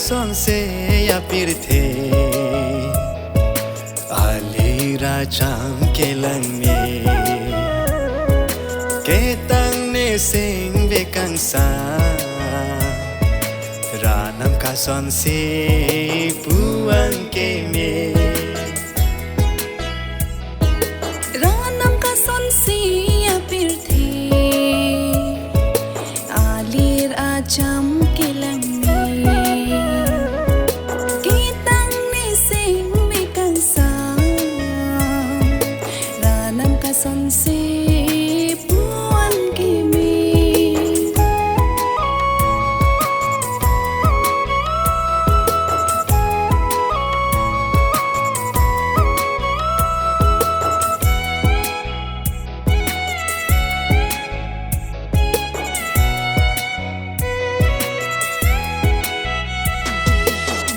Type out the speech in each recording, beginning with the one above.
son se ya pirthe ali ra cham ke lang me ke tang ne sing ve kang sa ra nam ka son se puang ke me ra nam ka son se ya pirthe ali ra cham ke lang son se puan ke me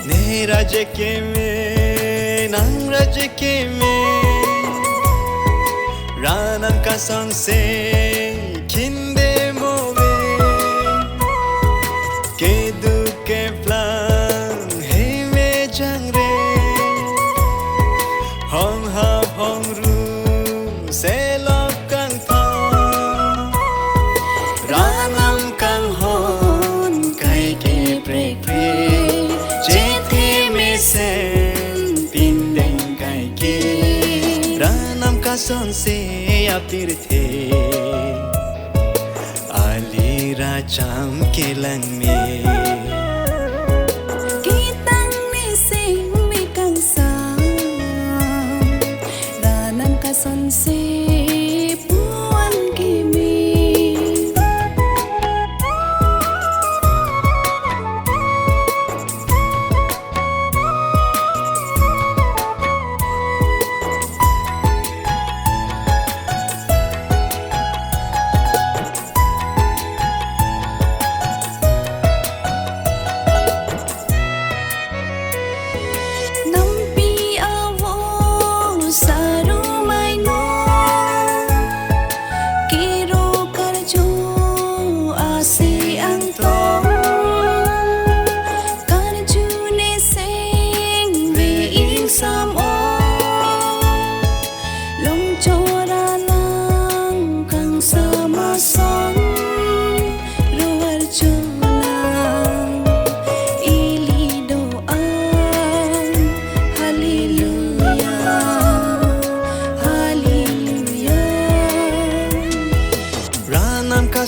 ne raj ke me nang raj ke me Ranam ka son se kinde move ke du ke plan hey me jang re hong ha hong ru se lok kang tha Ranam kang hon kai ke break break je the me sen pin deng kai ke Ranam ka son se ya pirthe ali ra cham ke lang me ke tang ne sing me kang sa ranam ka son se puan ke me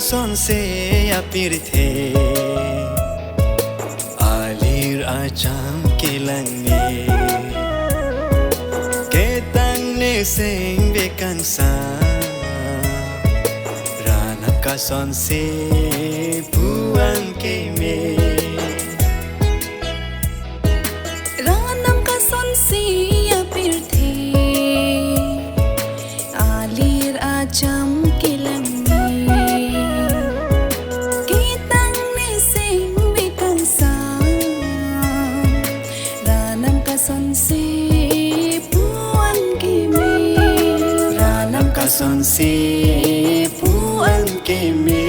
son se ya pirthe alir acham ke lang me ke tang ne sing ve kang sa ranam ka son se puang ke me ranam ka son se ya pirthe alir acham ke lang son se puan ke me ranam ka son se puan ke me